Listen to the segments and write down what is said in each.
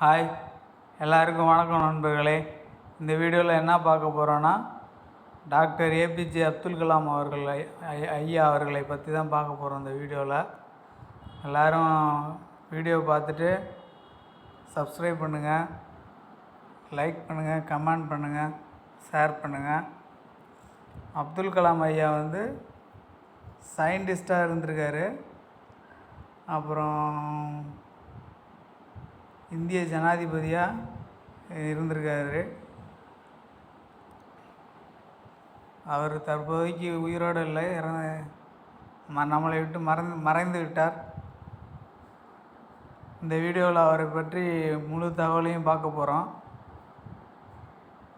Hi, எல்லாருக்கும் வணக்கம் நண்பர்களே. இந்த வீடியோவில் என்ன பார்க்க போகிறோன்னா, டாக்டர் ஏபிஜே அப்துல் கலாம் ஐயா அவர்களை பற்றி தான் பார்க்க போகிறோம். இந்த வீடியோவில் எல்லோரும் வீடியோ பார்த்துட்டு சப்ஸ்கிரைப் பண்ணுங்கள், லைக் பண்ணுங்கள், கமெண்ட் பண்ணுங்கள், ஷேர் பண்ணுங்கள். அப்துல் கலாம் ஐயா சயின்டிஸ்டாக இருந்திருக்காரு. அப்புறம் இந்திய ஜனாதிபதியாக இருந்திருக்காரு. அவர் தற்போதைக்கு உயிரோடு இல்லை, நம்மளை விட்டு மறைந்து விட்டார். இந்த வீடியோவில் அவரை பற்றி முழு தகவலையும் பார்க்க போகிறோம்.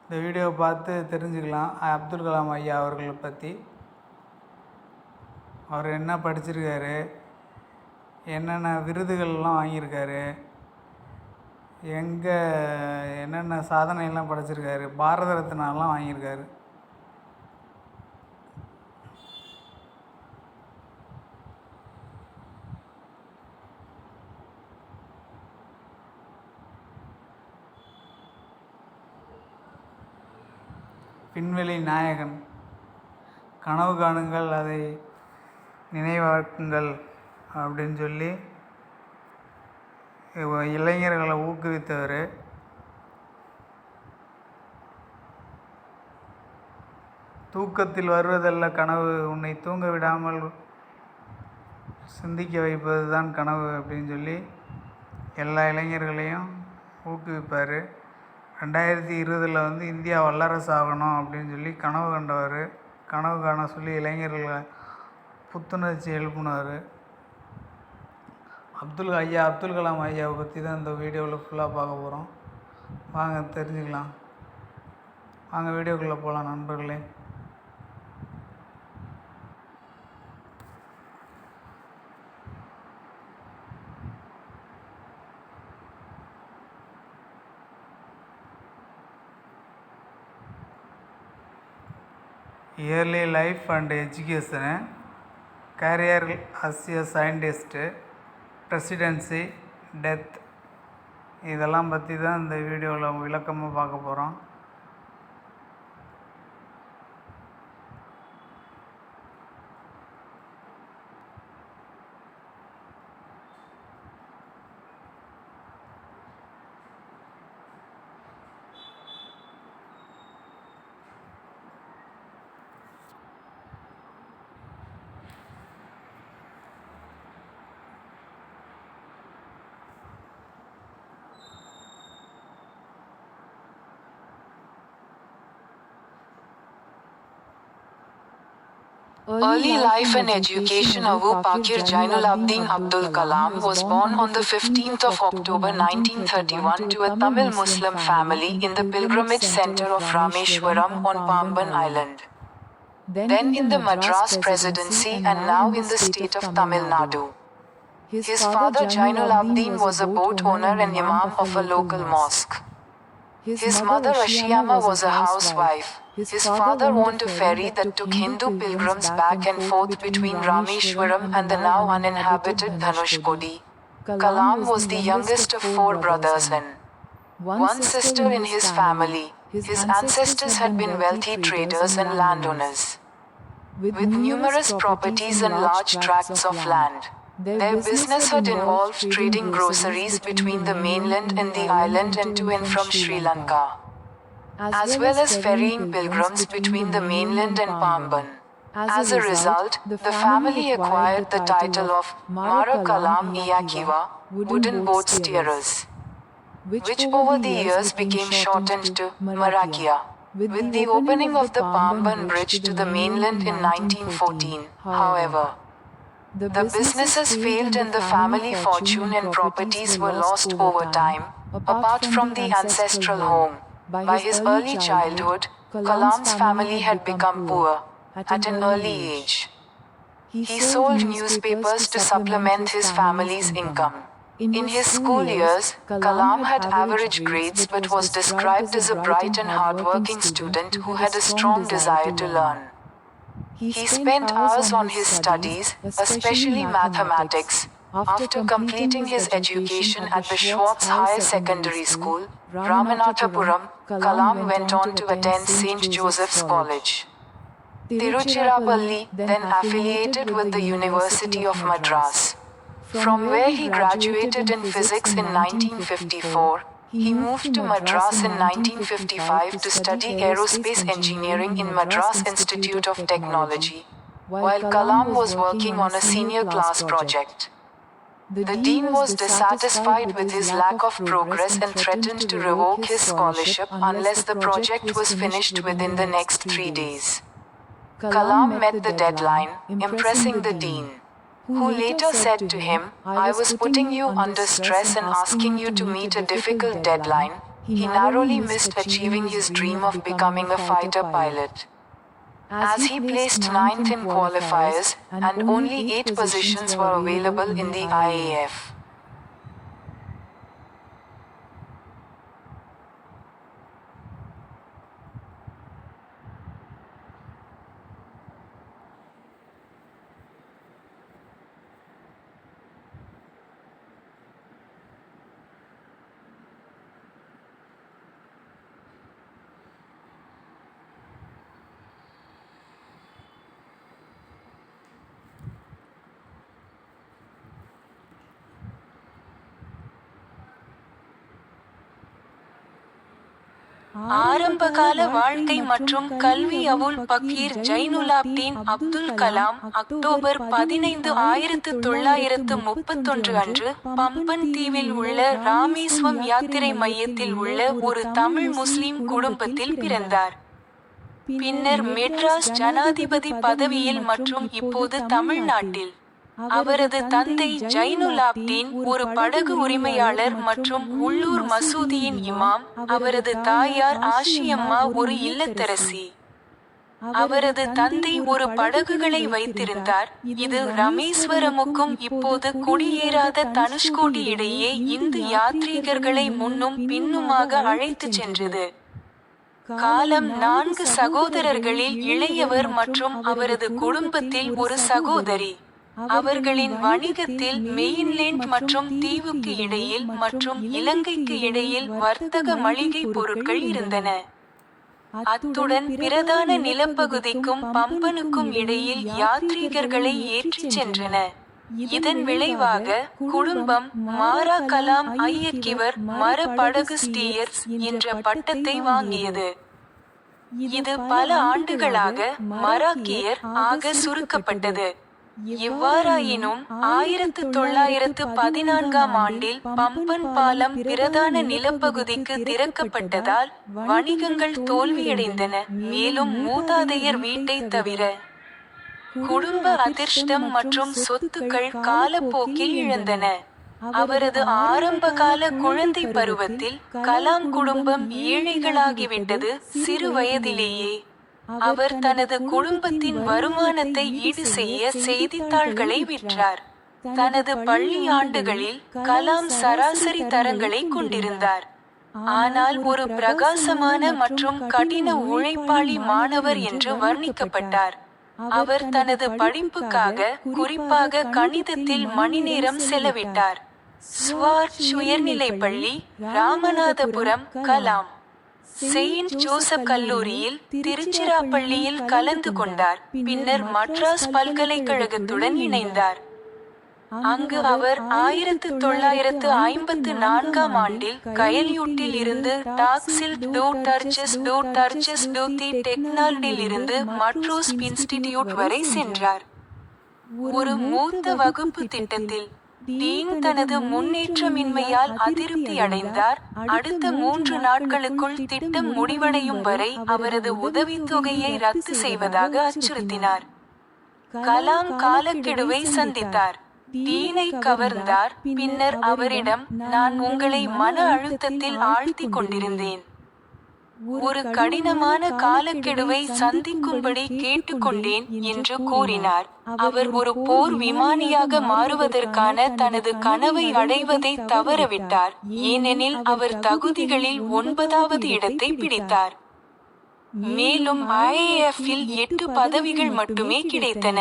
இந்த வீடியோவை பார்த்து தெரிஞ்சுக்கலாம் அப்துல் கலாம் ஐயா அவர்களை பற்றி. அவர் என்ன படிச்சிருக்காரு, என்னென்ன விருதுகள்லாம் வாங்கியிருக்காரு, என்னென்ன சாதனையெல்லாம் படைச்சிருக்காரு, பாரத ரத்னாலாம் வாங்கியிருக்காரு. விண்வெளி நாயகன். கனவு காணுங்கள், அதை நினைவாக்குங்கள் அப்படின்னு சொல்லி இளைஞர்களை ஊக்குவித்தவர். தூக்கத்தில் வருவதல்ல கனவு, உன்னை தூங்க விடாமல் சிந்திக்க வைப்பது தான் கனவு அப்படின்னு சொல்லி எல்லா இளைஞர்களையும் ஊக்குவிப்பார். 2020 இந்தியா வல்லரசு ஆகணும் அப்படின்னு சொல்லி கனவு கண்டவர். கனவு காண சொல்லி இளைஞர்களை புத்துணர்ச்சி எழுப்பினார். அப்துல் கலாம் ஐயாவை பற்றி தான் இந்த வீடியோவில் ஃபுல்லாக பார்க்க போகிறோம். வாங்க தெரிஞ்சுக்கலாம். வாங்க வீடியோக்குள்ளே போகலாம் நண்பர்களே. Early life and education, career as a scientist, presidency, death, இதெல்லாம் பற்றி தான் இந்த வீடியோவில் விளக்கமாக பார்க்க போகிறோம். Early life and education. Abu Bakr Jainul-Abdin Abdul Kalam was born on the 15th of October 1931 to a Tamil Muslim family in the pilgrimage center of Rameshwaram on Pamban Island. Then in the Madras Presidency and now in the state of Tamil Nadu. His father Jainul-Abdin was a boat owner and imam of a local mosque. His mother Ashiyama was a housewife. His father owned a ferry that took Hindu pilgrims back and forth between Rameshwaram and the now uninhabited Dhanushkodi. Kalam was the youngest of 4 brothers and one sister in his family. His ancestors had been wealthy traders and landowners, with numerous properties and large tracts of land. Their business had involved trading groceries between the mainland and the island and to and from Sri Lanka, as well as ferrying pilgrims between the mainland and Pamban. As a result, the family acquired the title of Mara Kalam Iyakiva, wooden boat steerers, which over the years became shortened to Marakia. With the opening of the Pamban Bridge to the mainland in 1914, however, the businesses failed and the family fortune and properties were lost over time. Apart from the ancestral home, by his early childhood, Kalam's family had become poor at an early age. He sold newspapers to supplement his family's income. In his school years, Kalam had average grades but was described as a bright and hardworking student who had a strong desire to learn. He spent hours on his studies, especially mathematics, After completing his education at the Schwartz Higher Secondary School, Ramanathapuram, Kalam went on to attend St. Joseph's College, Tiruchirappalli, then affiliated with the University of Madras, from where he graduated in physics in 1954. He moved to Madras in 1955 to study aerospace engineering in Madras Institute of Technology, while Kalam was working on a senior class project. The dean was dissatisfied with his lack of progress and threatened to revoke his scholarship unless the project was finished within the next 3 days. Kalam met the deadline, impressing the dean, who later said to him, "I was putting you under stress and asking you to meet a difficult deadline." He narrowly missed achieving his dream of becoming a fighter pilot, as he placed 9th in qualifiers, and only 8 positions were available in the IAF. ஆரம்பகால வாழ்க்கை மற்றும் கல்வி. அவுல் Pakkir Jainulabdeen Abdul Kalam October 15, 1931 அன்று பம்பன் தீவில் உள்ள ராமேஸ்வரம் யாத்திரை மையத்தில் உள்ள ஒரு தமிழ் முஸ்லிம் குடும்பத்தில் பிறந்தார். பின்னர் மெட்ராஸ் ஜனாதிபதி பதவியில் மற்றும் இப்போது தமிழ்நாட்டில். அவரது தந்தை ஜைனுலாப்தீன் ஒரு படகு உரிமையாளர் மற்றும் உள்ளூர் மசூதியின் இமாம். அவரது தாயார் ஆஷியம்மா ஒரு இல்லத்தரசி. அவரது தந்தை ஒரு படகுகளை வைத்திருந்தார், இது ராமேஸ்வரமுக்கும் இப்போது குடியேறாத தனுஷ்கோடி இடையே இந்து யாத்ரீகர்களை முன்னும் பின்னுமாக அழைத்துச் சென்றது. காலம் 4 சகோதரர்களில் இளையவர் மற்றும் அவரது குடும்பத்தில் ஒரு சகோதரி. அவர்களின் வணிகத்தில் மெயின்லேண்ட் மற்றும் தீவுக்கு இடையில் மற்றும் இலங்கைக்கு இடையில் வர்த்தக மளிகை பொருட்கள் இருந்தன. அத்துடன் பிரதான நிலப்பகுதிக்கும் பம்பனுக்கும் இடையில் யாத்ரீகர்களை ஏற்றிச் சென்றன. இதன் விளைவாக குடும்பம் மாரா கலாம் ஐயக்கிவர் மர படகு ஸ்டீயர்ஸ் என்ற பட்டத்தை வாங்கியது. இது பல ஆண்டுகளாக மராக்கியர் ஆக சுருக்கப்பட்டது. எவ்வாறாயினும் 1914ஆம் ஆண்டில் பம்பன் பாலம் பிரதான நிலப்பகுதிக்கு திறக்கப்பட்டதால் வணிகங்கள் தோல்வியடைந்தன. மேலும் மூதாதையர் வீட்டை தவிர குடும்ப அதிர்ஷ்டம் மற்றும் சொத்துக்கள் காலப்போக்கில் இழந்தன. அவரது ஆரம்பகால குழந்தை பருவத்தில் கலாம் குடும்பம் ஏழைகளாகிவிட்டது. சிறு வயதிலேயே அவர் தனது குடும்பத்தின் வருமானத்தை ஈடு செய்ய செய்தித்தாள்களை விற்றார். தனது பள்ளி ஆண்டுகளில் கலாம் சராசரி தரங்களை கொண்டிருந்தார், ஆனால் ஒரு பிரகாசமான மற்றும் கடின உழைப்பாளி மாணவர் என்று வர்ணிக்கப்பட்டார். அவர் தனது படிப்புக்காக குறிப்பாக கணிதத்தில் மணிநேரம் செலவிட்டார். ஸ்வார்ட்ஸ் உயர்நிலைப்பள்ளி, ராமநாதபுரம். கலாம் செயின்ட் ஜோசப் கல்லூரியில் திருச்சிராப்பள்ளியில் கலந்து கொண்டார். பின்னர் மட்ராஸ் பல்கலைக்கழகத்துடன் இணைந்தார். அங்கு அவர் 1954ஆம் ஆண்டில் கயல்யூட்டில் இருந்து டாக்ஸில் டர்ச்சஸ் தி டெக்னாலடியில் இருந்து மட்ரோஸ் இன்ஸ்டிடியூட் வரை சென்றார். ஒரு மூத்த வகுப்பு திட்டத்தில் டீன் தனது முன்னேற்றமின்மையால் அதிருப்தி அடைந்தார். அடுத்த 3 நாட்களுக்குள் திட்டம் முடிவடையும் வரை அவரது உதவித்தொகையை ரத்து செய்வதாக அச்சுறுத்தினார். கலாம் காலக்கெடுவை சந்தித்தார். டீனை கவர்ந்தார். பின்னர் அவரிடம், "நான் உங்களை மன அழுத்தத்தில் ஆழ்த்திக் கொண்டிருந்தேன். ஒரு கடினமான காலக்கெடுவை சந்திக்கும்படி கேட்டுக்கொண்டேன்" என்று கூறினார். அவர் ஒரு போர் விமானியாக மாறுவதற்கான தனது கனவை அடைவதை தவறவிட்டார், ஏனெனில் அவர் தகுதிகளில் 9வது இடத்தை பிடித்தார். மேலும் IAF-இல் 8 பதவிகள் மட்டுமே கிடைத்தன.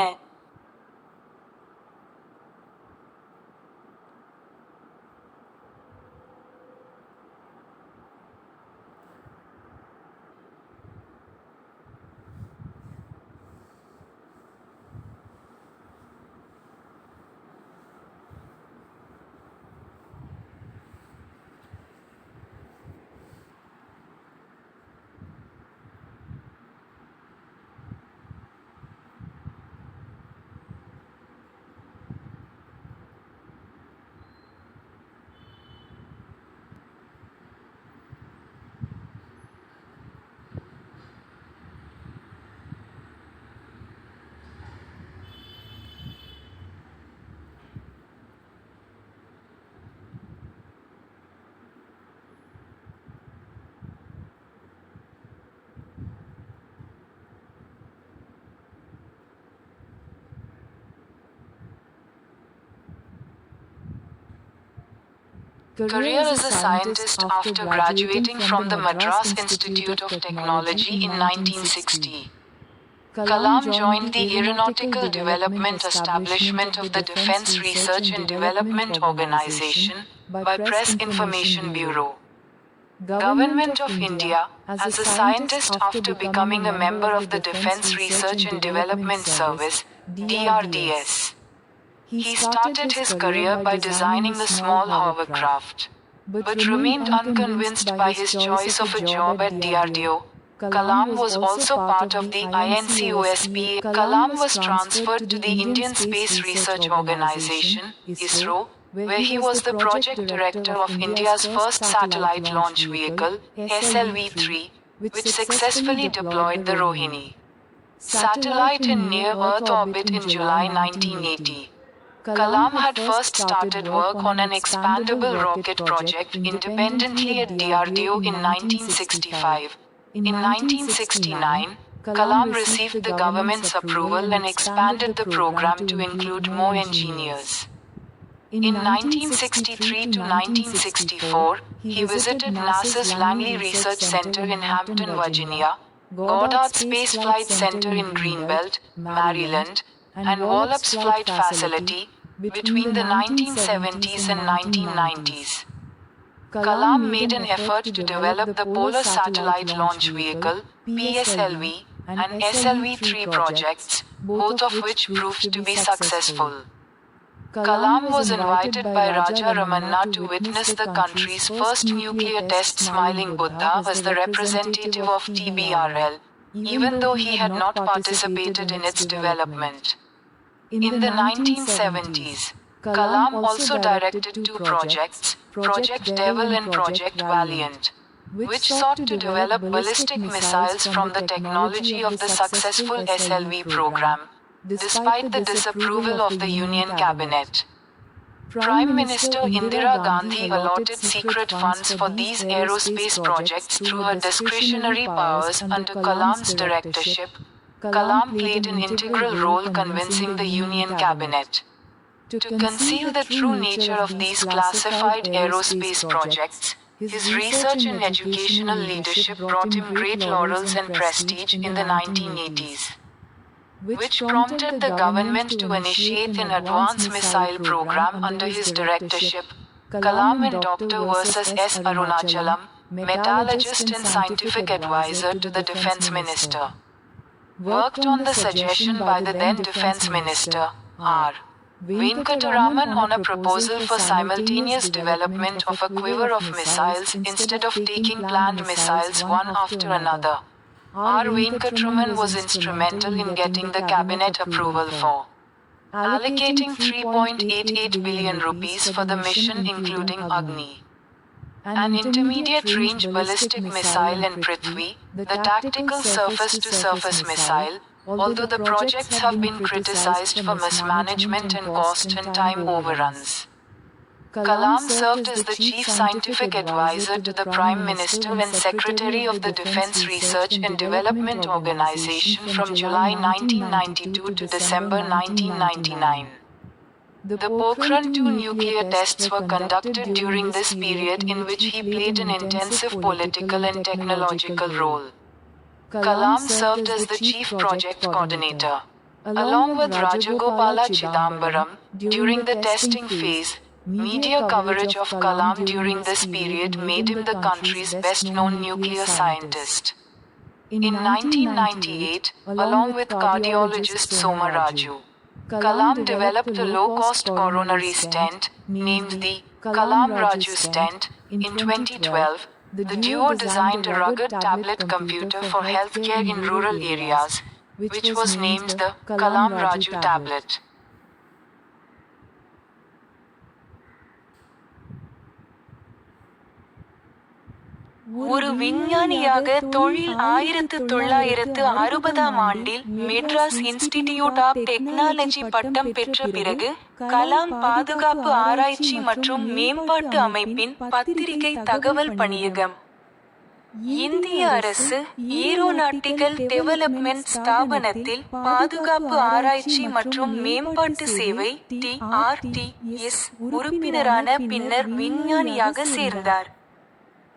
Career as a scientist after graduating from the Madras Institute of Technology in 1960. Kalam joined the Aeronautical Development Establishment of the Defence Research and Development Organization by Press Information Bureau. Government of India, as a scientist after becoming a member of the Defence Research and Development Service, DRDS. He started his career by designing the small hovercraft, but remained unconvinced by his choice of a job at DRDO. Kalam was also part of the INCOSPA. Kalam was transferred to the Indian Space Research Organization, ISRO, where he was the project director of India's first satellite launch vehicle, SLV-3, which successfully deployed the Rohini satellite in near-Earth orbit in July 1980. Kalam had first started work on an expandable rocket project independently at DRDO in 1965. In 1969, Kalam received the government's approval and expanded the program to include more engineers. In 1963 to 1964, he visited NASA's Langley Research Center in Hampton, Virginia, Goddard Space Flight Center in Greenbelt, Maryland, and Wallops Flight Facility between the 1970s and 1990s. Kalam made an effort to develop the Polar Satellite Launch Vehicle, PSLV, and SLV-3 projects, both of which proved to be successful. Kalam was invited by Raja Ramanna to witness the country's first nuclear test Smiling Buddha as the representative of TBRL, even though he had not participated in its development. In the 1970s, Kalam also directed two projects, Project Devil and Project Valiant, which sought to develop ballistic missiles from the technology of the successful SLV program, despite the disapproval of the Union Cabinet. Prime Minister Indira Gandhi allotted secret funds for these aerospace projects through her discretionary powers under Kalam's directorship. Kalam played an integral role convincing the Union Cabinet to conceal the true nature of these classified aerospace projects. His research and educational leadership brought him great laurels and prestige in the 1980s, which prompted the government to initiate an advanced missile program under his directorship. Kalam and Dr. Versus S. Arunachalam, metallurgist and scientific advisor to the Defence Minister, worked on the suggestion by the then Defence Minister, R. Venkataraman, on a proposal for simultaneous development of a quiver of missiles instead of taking planned missiles one after another. R. Venkataraman was instrumental in getting the cabinet approval for allocating 3.88 billion rupees for the mission, including Agni, an intermediate-range ballistic missile, and Prithvi, the tactical surface-to-surface missile, although the projects have been criticized for mismanagement and cost and time overruns. Kalam served as the chief scientific advisor to the Prime Minister and Secretary of the Defence Research and Development Organization from July 1992 to December 1999. The Pokhran II nuclear tests were conducted during this period, in which he played an intensive political and technological role. Kalam served as the chief project coordinator, along with Rajagopala Chidambaram, during the testing phase. Media coverage of Kalam during this period made him the country's best-known nuclear scientist. In 1998, along with cardiologist Soma Raju, Kalam developed a low-cost coronary stent, named the Kalam Raju stent. In 2012, the duo designed a rugged tablet computer for healthcare in rural areas, which was named the Kalam Raju tablet. ஒரு விஞ்ஞானியாக தொழில் 1960ஆம் ஆண்டில் Madras institute of technology பட்டம் பெற்ற பிறகு, கலாம் பாதுகாப்பு ஆராய்ச்சி மற்றும் மேம்பாட்டு அமைப்பின் பத்திரிகை தகவல் பணியகம் இந்திய அரசு ஏரோநாட்டிக்கல் டெவலப்மெண்ட் ஸ்தாபனத்தில் பாதுகாப்பு ஆராய்ச்சி மற்றும் மேம்பாட்டு சேவை (TRTS) உறுப்பினரான பின்னர் விஞ்ஞானியாக சேர்ந்தார்.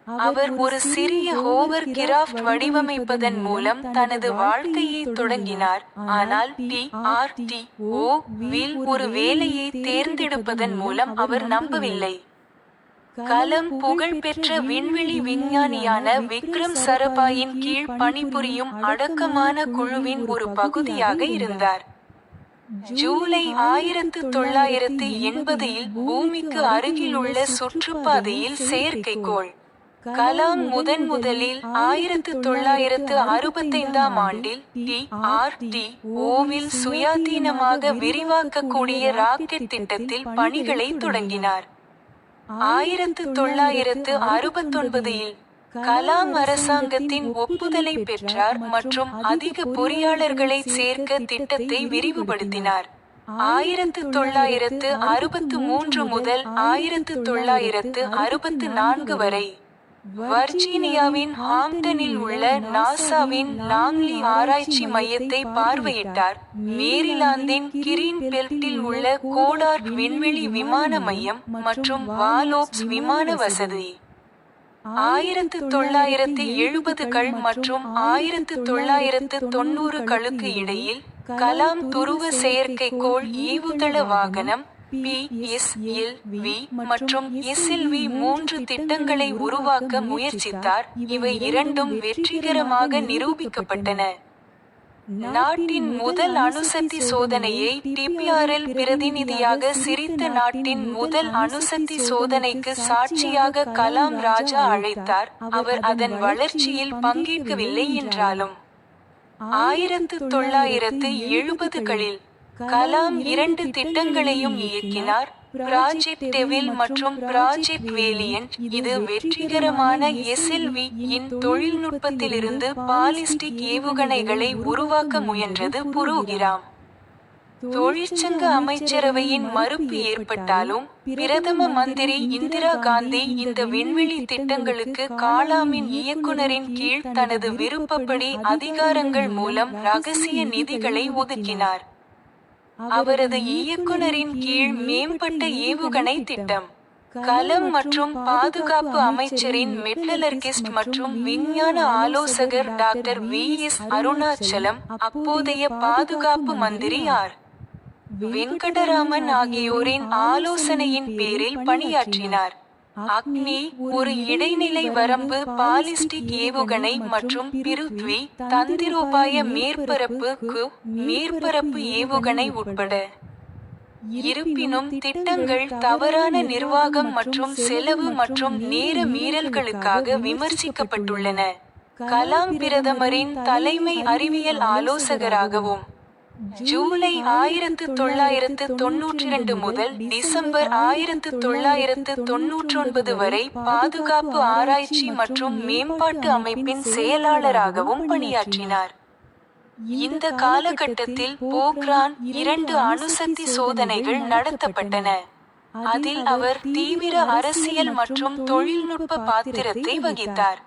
அவர் ஒரு சிறிய ஹோவர் கிராஃப்ட் வடிவமைப்பதன் மூலம் தனது வாழ்க்கையை தொடங்கினார், ஆனால் DRDO வில் ஒரு வேலையை தேர்ந்தெடுப்பதன் மூலம் அவர் நம்பவில்லை. கலாம் புகழ்பெற்ற விண்வெளி விஞ்ஞானியான விக்ரம் சரபாயின் கீழ் பணிபுரியும் அடக்கமான குழுவின் ஒரு பகுதியாக இருந்தார். ஜூலை 1980 பூமிக்கு அருகிலுள்ள சுற்றுப்பாதையில் செயற்கைக்கோள் கலாம் முதலில் 1965 ஆண்டில் DRDO-வில் சுயாதீனமாக விரிவாக்கக்கூடிய ராக்கெட் திட்டத்தில் பணிகளை தொடங்கினார். 1969 கலாம் அரசாங்கத்தின் ஒப்புதலை பெற்றார் மற்றும் அதிக பொறியாளர்களை சேர்க்க திட்டத்தை விரிவுபடுத்தினார். 1963 முதல் 1964 வரை வர்ஜீனியாவின் ஹாம்ப்டனில் உள்ள நாசாவின் லாங்லி ஆராய்ச்சி மையத்தை பார்வையிட்டார். மேரிலாந்தின் கிரீன் பெல்ட்டில் உள்ள கோடார்ட் விண்வெளி விமான மையம் மற்றும் வாலோப்ஸ் விமான வசதி. 1970கள் மற்றும் 1990களுக்கு இடையில் கலாம் துருவ செயற்கைக்கோள் ஏவுதள வாகனம் PSLV மற்றும் SLV-3 திட்டங்களை உருவாக்க முயற்சித்தார். இவை இரண்டும் வெற்றிகரமாக நிரூபிக்கப்பட்டன. நாட்டின் முதல் அணுசக்தி சோதனையை TPRL பிரதிநிதியாக சிரித்த நாட்டின் முதல் அணுசக்தி சோதனைக்கு சாட்சியாக கலாம் ராஜா அழைத்தார். அவர் அதன் வளர்ச்சியில் பங்கேற்கவில்லை என்றாலும் 1970களில் கலாம் 2 திட்டங்களையும் இயக்கினார், ப்ராஜெக்ட் டெவில் மற்றும் ப்ராஜெக்ட் வேலியன்ட். இது வெற்றிகரமான SLV-இன் தொழில்நுட்பத்திலிருந்து பாலிஸ்டிக் ஏவுகணைகளை உருவாக்க முயன்றது. புரோகிராம் தொழிற்சங்க அமைச்சரவையின் மறுப்பு ஏற்பட்டாலும் பிரதம மந்திரி இந்திரா காந்தி இந்த விண்வெளி திட்டங்களுக்கு கலாமின் இயக்குனரின் கீழ் தனது விருப்பப்படி அதிகாரங்கள் மூலம் ரகசிய நிதிகளை ஒதுக்கினார். அவரது இயக்குனரின் கீழ் மேம்பட்ட ஏவுகணை திட்டம் கலாம் மற்றும் பாதுகாப்பு அமைச்சரின் மெட்டலர்கிஸ்ட் மற்றும் விஞ்ஞான ஆலோசகர் டாக்டர் VS அருணாச்சலம், அப்போதைய பாதுகாப்பு மந்திரி R. வெங்கடராமன் ஆகியோரின் ஆலோசனையின் பேரில் பணியாற்றினார். அக்னி ஒரு இடைநிலை வரம்பு பாலிஸ்டிக் ஏவுகணை மற்றும் பிருத்வி தந்திரோபாய மேற்பரப்பு ஏவுகணை உட்பட. இருப்பினும் திட்டங்கள் தவறான நிர்வாகம் மற்றும் செலவு மற்றும் நேர மீறல்களுக்காக விமர்சிக்கப்பட்டுள்ளன. கலாம் பிரதமரின் தலைமை அறிவியல் ஆலோசகராகவும் ஜூலை 1992 முதல் டிசம்பர் 1999 வரை பாதுகாப்பு ஆராய்ச்சி மற்றும் மேம்பாட்டு அமைப்பின் செயலாளராகவும் பணியாற்றினார். இந்த காலகட்டத்தில் போக்ரான் 2 அணுசக்தி சோதனைகள் நடத்தப்பட்டன. அதில் அவர் தீவிர அரசியல் மற்றும் தொழில்நுட்ப பாத்திரத்தை வகித்தார்.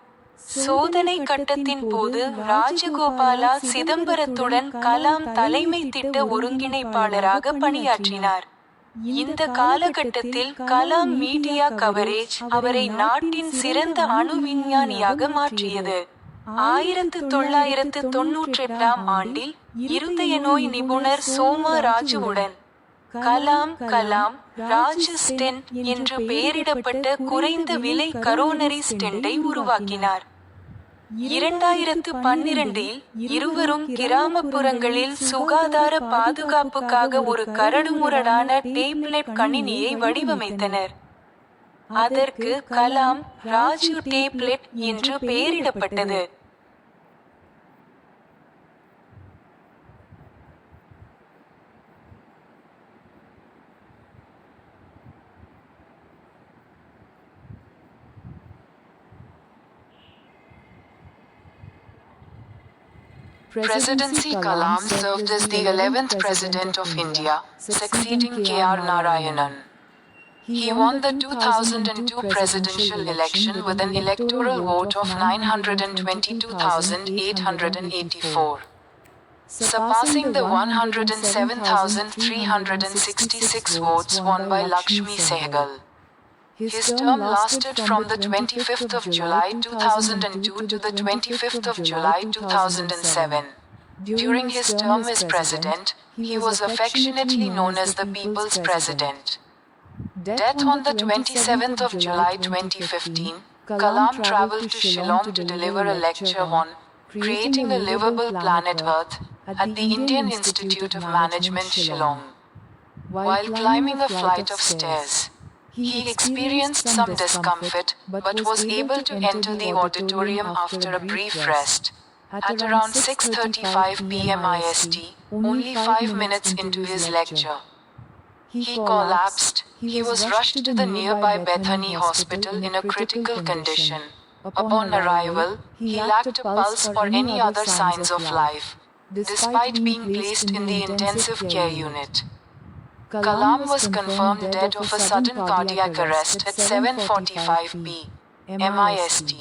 சோதனை கட்டத்தின் போது ராஜகோபாலா சிதம்பரத்துடன் கலாம் தலைமை திட்ட ஒருங்கிணைப்பாளராக பணியாற்றினார். இந்த காலகட்டத்தில் கலாம் மீடியா கவரேஜ் அவரை நாட்டின் சிறந்த அணு விஞ்ஞானியாக மாற்றியது. 1998 ஆண்டில் இருதய நோய் நிபுணர் சோமா ராஜுவுடன் கலாம் ராஜு ஸ்டென்ட் என்று பெயரிடப்பட்ட குறைந்த விலை கரோனரி ஸ்டென்டை உருவாக்கினார். 2012 இருவரும் கிராமப்புறங்களில் சுகாதார பாதுகாப்புக்காக ஒரு கரடுமுரடான டேப்லெட் கணினியை வடிவமைத்தனர். அதற்கு கலாம் ராஜு டேப்லெட் என்று பெயரிடப்பட்டது. Presidency Kalam served as the 11th President of India, succeeding K.R. Narayanan. He won the 2002 presidential election with an electoral vote of 922,884, surpassing the 107,366 votes won by Lakshmi Sehgal. His term lasted from the 25th of July 2002 to the 25th of July 2007. During his term as president, he was affectionately known as the People's President. Death on the 27th of July 2015, Kalam traveled to Shillong to deliver a lecture on creating a livable planet Earth at the Indian Institute of Management, Shillong. While climbing a flight of stairs, he experienced some discomfort, but was able to enter the auditorium after a brief rest. At around 6:35 p.m. IST, only 5 minutes into his lecture, he collapsed. He was rushed to the nearby Bethany Hospital in a critical condition. Upon arrival, he lacked a pulse or any other signs of life, despite being placed in the intensive care unit. Kalam was confirmed dead of a sudden cardiac arrest at 7:45 p.m. IST.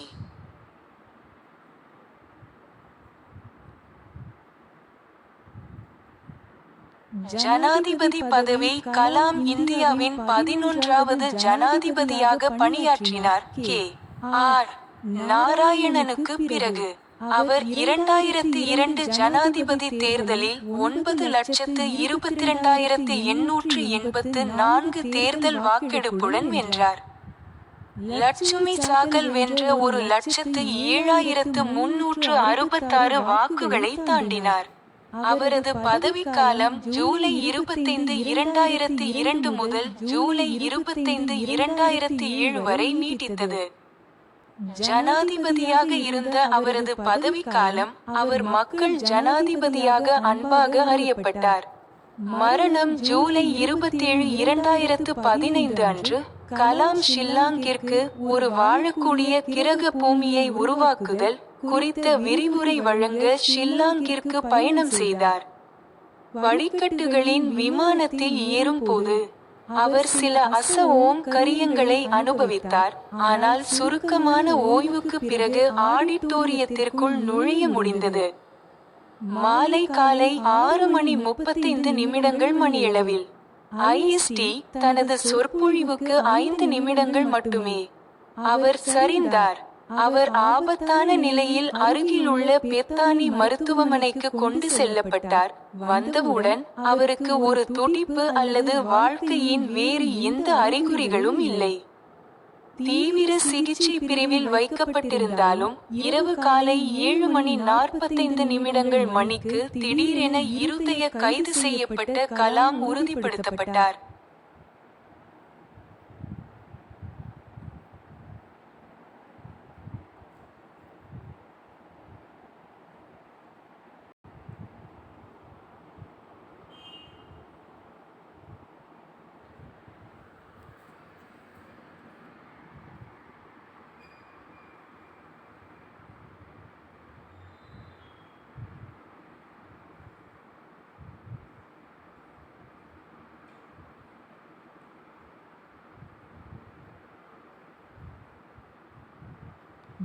ஜனாதிபதி பதவி கலாம் இந்தியாவின் 11வது ஜனாதிபதியாக பணியாற்றினார். K. R. நாராயணனுக்கு பிறகு அவர் 2002 ஜனாதிபதி தேர்தலில் 9,22,884 தேர்தல் வாக்கெடுப்புடன் வென்றார். லட்சுமி சாகல் வென்ற 1,07,366 வாக்குகளை தாண்டினார். அவரது பதவிக்காலம் ஜூலை 25, 2002 முதல் ஜூலை 25, 2007 வரை நீடித்தது. ஜனாதிபதியாக இருந்த அவரது பதவிக்காலம் அவர் மக்கள் ஜனாதிபதியாக அன்பாக அறியப்பட்டார். மரணம் ஜூலை 27, 2015 அன்று. கலாம் ஷில்லாங்கிற்கு ஒரு வாழக்கூடிய கிரக பூமியை உருவாக்குதல் குறித்த விரிவுரை வழங்க ஷில்லாங்கிற்கு பயணம் செய்தார். படிக்கட்டுகளின் விமானத்தில் ஏறும் போது அவர் சில ஓம் கரியங்களை அனுபவித்தார். ஆனால் சுருக்கமான ஓய்வுக்கு பிறகு ஆடிட்டோரியத்திற்குள் நுழைய முடிந்தது. மாலை காலை 6:35 மணியளவில் IST தனது சொற்பொழிவுக்கு 5 நிமிடங்கள் மட்டுமே. அவர் சரிந்தார். அவர் ஆபத்தான நிலையில் அருகிலுள்ள பெத்தானி மருத்துவமனைக்கு கொண்டு செல்லப்பட்டார். வந்தவுடன் அவருக்கு ஒரு துடிப்பு அல்லது வாழ்க்கையின் வேறு எந்த அறிகுறிகளும் இல்லை. தீவிர சிகிச்சை பிரிவில் வைக்கப்பட்டிருந்தாலும் இரவு காலை 7:45 மணிக்கு திடீரென இருதய கைது செய்யப்பட்ட Kalam உறுதிப்படுத்தப்பட்டார்.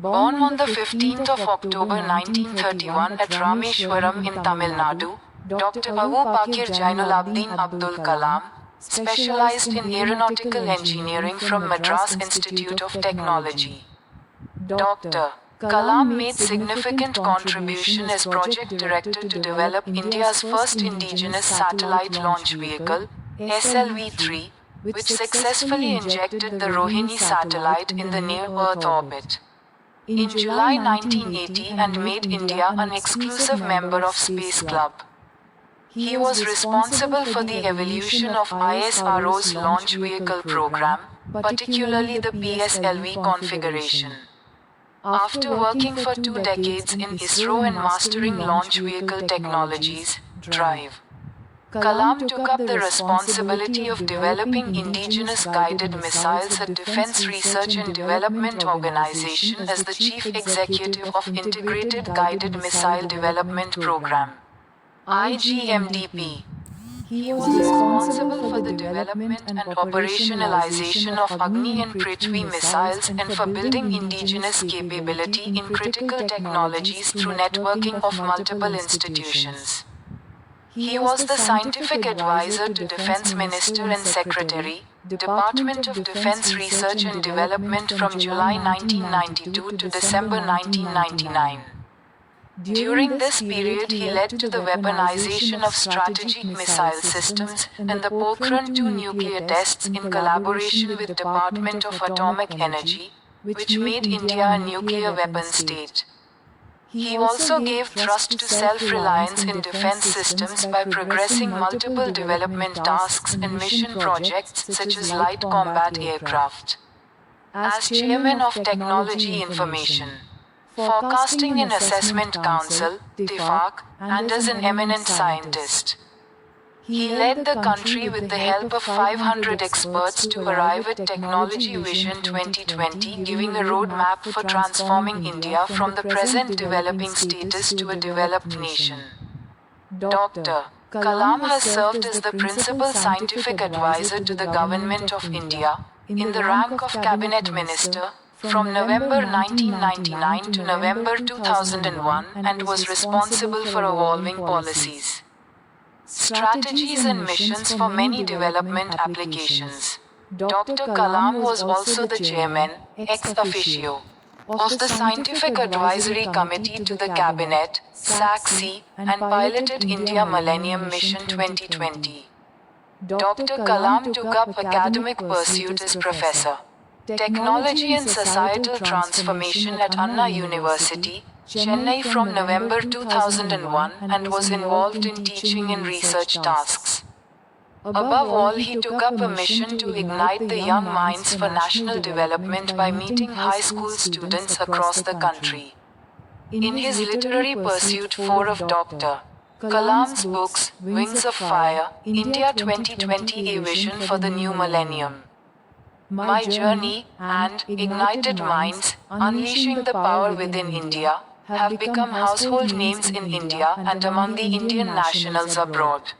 Born on the 15th of October 1931 at Rameshwaram in Tamil Nadu, Dr. Abu Bakir Jainulabdin Abdul Kalam specialized in aeronautical engineering from Madras Institute of Technology. Dr. Kalam made significant contribution as project director to develop India's first indigenous satellite launch vehicle, SLV-3, which successfully injected the Rohini satellite in the near-Earth orbit in July 1980 and made India an exclusive member of Space Club. He was responsible for the evolution of ISRO's launch vehicle program, particularly the PSLV configuration. After working for 2 decades in ISRO and mastering launch vehicle technologies, Drive, Kalam took up the responsibility of developing indigenous guided missiles at Defense Research and Development Organization as the Chief Executive of Integrated Guided Missile Development Program, IGMDP. He was responsible for the development and operationalization of Agni and Prithvi missiles and for building indigenous capability in critical technologies through networking of multiple institutions. He was the scientific advisor to Defense Minister and Secretary, Department of Defense Research and Development from July 1992 to December 1999. During this period he led to the weaponization of strategic missile systems and the Pokhran II nuclear tests in collaboration with Department of Atomic Energy, which made India a nuclear weapon state. He also gave thrust to self-reliance in defense systems by progressing multiple development tasks and mission projects such as light combat aircraft. As Chairman of Technology Information, Forecasting and Assessment Council, TIFAC, and as an eminent scientist, he led the country with the help of 500 experts to arrive at Technology Vision 2020, giving a roadmap for transforming India from the present developing status to a developed nation. Dr. Kalam has served as the principal scientific advisor to the Government of India, in the rank of Cabinet Minister, from November 1999 to November 2001 and was responsible for evolving policies, strategies and missions for many development applications. Dr. Kalam was also the chairman, ex officio, of the Scientific Advisory Committee to the Cabinet, SAC, and piloted India Millennium Mission 2020. Dr. Kalam took up academic pursuit as Professor, Technology and Societal Transformation at Anna University, Chennai from November 2001 and was involved in teaching and research tasks. Above all, he took up a mission to ignite the young minds for national development by meeting high school students across the country. In his literary pursuit, four of Dr. Kalam's books, Wings of Fire, India 2020, A Vision for the New Millennium, My Journey, and Ignited Minds, Unleashing the Power Within India, have become household names in India and among the Indian nationals abroad.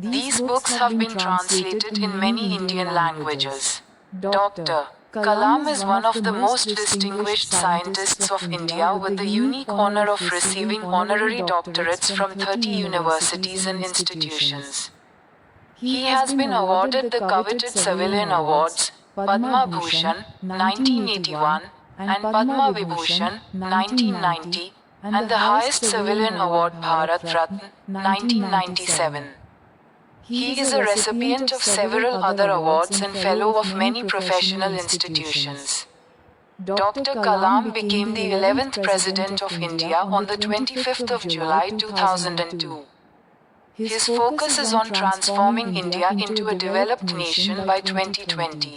These books have been translated in many Indian languages. Dr. Kalam is one of the most distinguished scientists of India with the unique honor of receiving honorary doctorates from 30 universities and institutions. He has been awarded the coveted civilian awards, Padma Bhushan, 1981, and Padma Vibhushan, 1990, and the highest civilian award Bharat Ratna, 1997. He is a recipient of several other awards and fellow of many professional institutions. Dr. Kalam became the 11th President of India on the 25th of July 2002. His focus is on transforming India into a developed nation by 2020.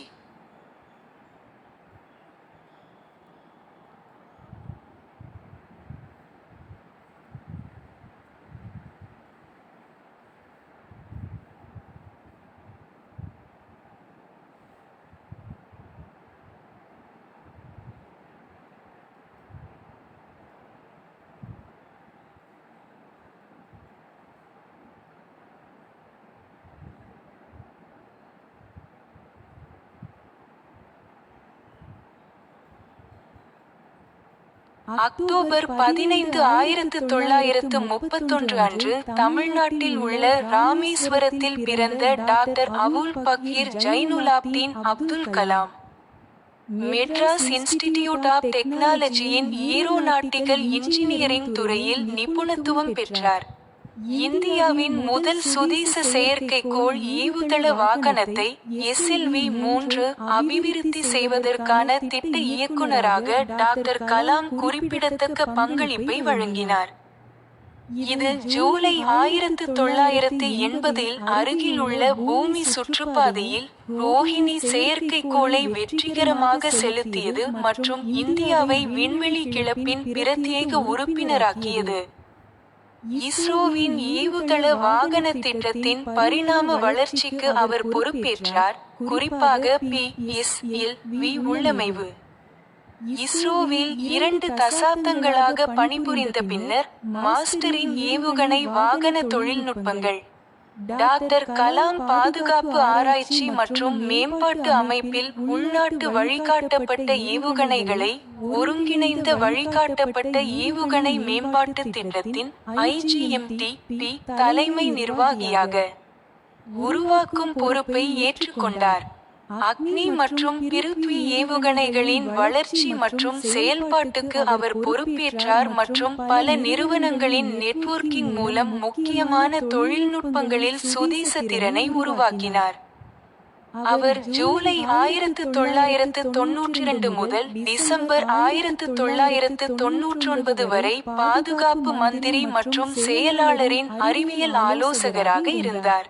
October 15, 1931 அன்று தமிழ்நாட்டில் உள்ள ராமேஸ்வரத்தில் பிறந்த doctor Abul Pakir Jainulabdeen Abdul Kalam Madras institute of டெக்னாலஜியின் aeronautical engineering துறையில் நிபுணத்துவம் பெற்றார். இந்தியாவின் முதல் சுதேச செயற்கைக்கோள் ஏவுதள வாகனத்தை SLV-3 அபிவிருத்தி செய்வதற்கான திட்ட இயக்குநராக டாக்டர் கலாம் குறிப்பிடத்தக்க பங்களிப்பை வழங்கினார். இது ஜூலை 1980 அருகிலுள்ள பூமி சுற்றுப்பாதையில் ரோஹிணி செயற்கைக்கோளை வெற்றிகரமாக செலுத்தியது மற்றும் இந்தியாவை விண்வெளி கிளப்பின் பிரத்யேக உறுப்பினராக்கியது. இஸ்ரோவின் ஏவுதள வாகன திட்டத்தின் பரிணாம வளர்ச்சிக்கு அவர் பொறுப்பேற்றார், குறிப்பாக PSLV உள்ளமைவு. இஸ்ரோவில் 2 தசாப்தங்களாக பணிபுரிந்த பின்னர் மாஸ்டரின் ஏவுகணை வாகன தொழில்நுட்பங்கள் டாக்டர் கலாம் பாதுகாப்பு ஆராய்ச்சி மற்றும் மேம்பாட்டு அமைப்பில் உள்நாட்டு வழிகாட்டப்பட்ட ஏவுகணைகளை ஒருங்கிணைந்த வழிகாட்டப்பட்ட ஏவுகணை மேம்பாட்டு திட்டத்தின் IGMT-P தலைமை நிர்வாகியாக உருவாக்கும் பொறுப்பை ஏற்றுக்கொண்டார். அக்னி மற்றும் பிருத்வி ஏவுகணைகளின் வளர்ச்சி மற்றும் செயல்பாட்டுக்கு அவர் பொறுப்பேற்றார் மற்றும் பல நிறுவனங்களின் நெட்வொர்க்கிங் மூலம் முக்கியமான தொழில்நுட்பங்களில் சுதேச திறனை உருவாக்கினார். அவர் ஜூலை 1992 முதல் டிசம்பர் 1999 வரை பாதுகாப்பு மந்திரி மற்றும் செயலாளரின் அறிவியல் ஆலோசகராக இருந்தார்.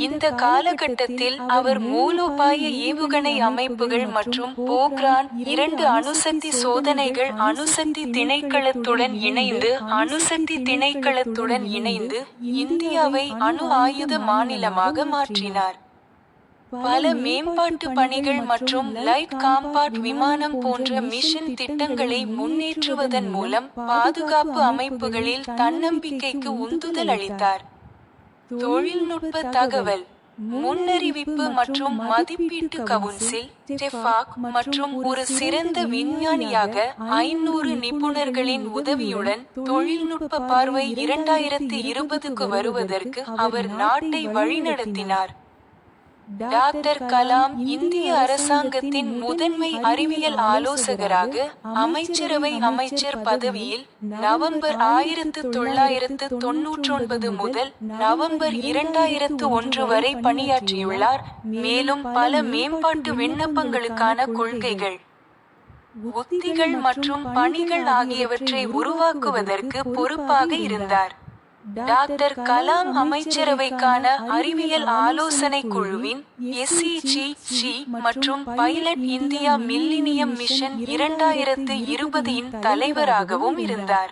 இந்த காலகட்டத்தில் அவர் மூலோபாய ஏவுகணை அமைப்புகள் மற்றும் போக்ரான் 2 அணுசக்தி சோதனைகள் அணுசக்தி திணைக்களத்துடன் இந்தியாவை அணு ஆயுத மாநிலமாக மாற்றினார். பல மேம்பாட்டு பணிகள் மற்றும் லைட் காம்பாட் விமானம் போன்ற மிஷன் திட்டங்களை முன்னேற்றுவதன் மூலம் பாதுகாப்பு அமைப்புகளில் தன்னம்பிக்கைக்கு உந்துதல் அளித்தார். தொழில்நுட்ப தகவல் முன்னறிவிப்பு மற்றும் மதிப்பீட்டு கவுன்சில் டெஃபாக் மற்றும் ஒரு சிறந்த விஞ்ஞானியாக 500 நிபுணர்களின் உதவியுடன் தொழில்நுட்ப பார்வை 2020க்கு வருவதற்கு அவர் நாட்டை வழிநடத்தினார். டாக்டர் கலாம் இந்திய அரசாங்கத்தின் முதன்மை அறிவியல் ஆலோசகராக அமைச்சரவை அமைச்சர் பதவியில் நவம்பர் 1999 முதல் நவம்பர் 2001 வரை பணியாற்றியுள்ளார். மேலும் பல மேம்பாட்டு விண்ணப்பங்களுக்கான கொள்கைகள், உத்திகள் மற்றும் பணிகள் ஆகியவற்றை உருவாக்குவதற்கு பொறுப்பாக இருந்தார். டாக்டர் கலாம் அமைச்சரவைக்கான அறிவியல் ஆலோசனை குழுவின் SEG மற்றும் பைலட் இந்தியா மில்லினியம் மிஷன் 2020 இன் தலைவராகவும் இருந்தார்.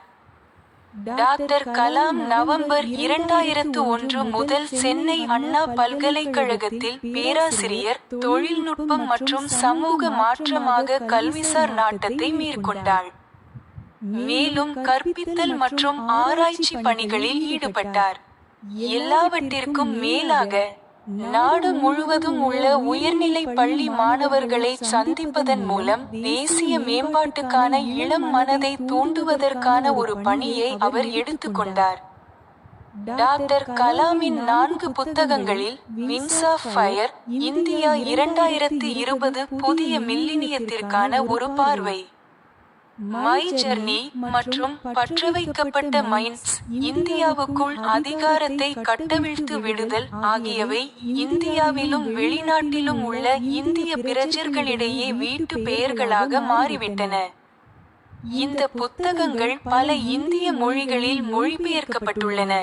டாக்டர் கலாம் நவம்பர் 2001 முதல் சென்னை அண்ணா பல்கலைக்கழகத்தில் பேராசிரியர், தொழில்நுட்பம் மற்றும் சமூக மாற்றமாக கல்விசார் நாட்டத்தை மேற்கொண்டார். மேலும் கற்பித்தல் மற்றும் ஆராய்ச்சி பணிகளில் ஈடுபட்டார். எல்லாவற்றிற்கும் மேலாக நாடு முழுவதும் உள்ள உயர்நிலை பள்ளி மாணவர்களை சந்திப்பதன் மூலம் தேசிய மேம்பாட்டுக்கான இளம் மனதை தூண்டுவதற்கான ஒரு பணியை அவர் எடுத்துக்கொண்டார். டாக்டர் கலாமின் 4 புத்தகங்களில் விங்ஸ் ஆஃப் ஃபயர், இந்தியா 2020 புதிய மில்லினியத்திற்கான ஒரு பார்வை, மை ஜர்னி மற்றும் பற்றவைக்கப்பட்ட மைண்ட்ஸ், இந்தியாவுக்குள் அதிகாரத்தை கட்டவிழ்த்து விடுதல் ஆகியவை இந்தியாவிலும் வெளிநாட்டிலும் உள்ள இந்திய பிரஜர்களிடையே வீட்டு பெயர்களாக மாறிவிட்டன. இந்த புத்தகங்கள் பல இந்திய மொழிகளில் மொழிபெயர்க்கப்பட்டுள்ளன.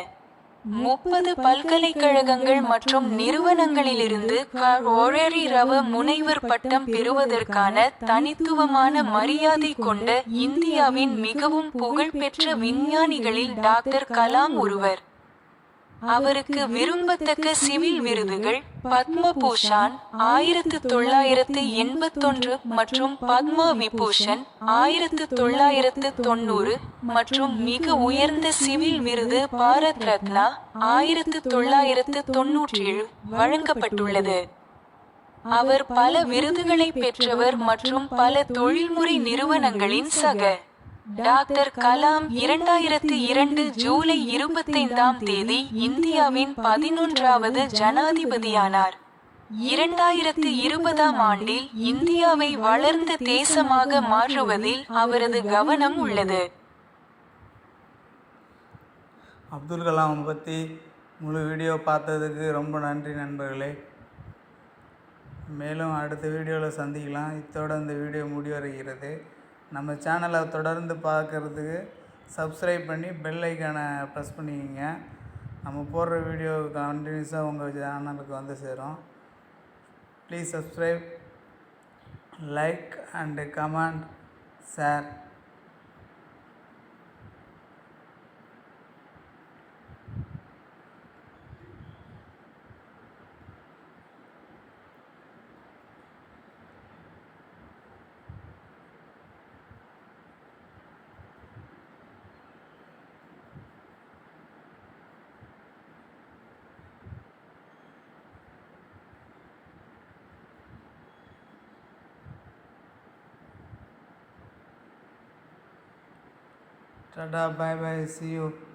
30 பல்கலைக்கழகங்கள் மற்றும் நிறுவனங்களிலிருந்து ஹானரரி முனைவர் பட்டம் பெறுவதற்கான தனித்துவமான மரியாதை கொண்ட இந்தியாவின் மிகவும் புகழ்பெற்ற விஞ்ஞானிகளில் டாக்டர் கலாம் ஒருவர். அவருக்கு விரும்பத்தக்க சிவில் விருதுகள் பத்ம பூஷான் 1981 மற்றும் பத்மா விபூஷன் 1990 மற்றும் மிக உயர்ந்த சிவில் விருது பாரத் ரத்னா 1997 வழங்கப்பட்டுள்ளது. அவர் பல விருதுகளை பெற்றவர் மற்றும் பல தொழில்முறை நிறுவனங்களின் சக. டாக்டர் கலாம் 2002 ஜூலை 25ஆம் தேதி இந்தியாவின் 11வது ஜனாதிபதியானார். 2020ஆம் ஆண்டில் இந்தியாவை வளர்ந்த தேசமாக மாற்றுவதில் அவரது கவனம் உள்ளது. அப்துல் கலாம் பற்றி முழு வீடியோ பார்த்ததுக்கு ரொம்ப நன்றி நண்பர்களே. மேலும் அடுத்த வீடியோவில் சந்திக்கலாம். இத்தோடு இந்த வீடியோ முடிவடைகிறது. நம்ம சேனலை தொடர்ந்து பார்க்குறதுக்கு சப்ஸ்கிரைப் பண்ணி பெல் ஐக்கானை ப்ரெஸ் பண்ணிக்கிங்க. நம்ம போடுற வீடியோ கண்டினியூஸாக உங்கள் சேனலுக்கு வந்து சேரும். Please subscribe, like and comment, share. Tata, bye bye, see you.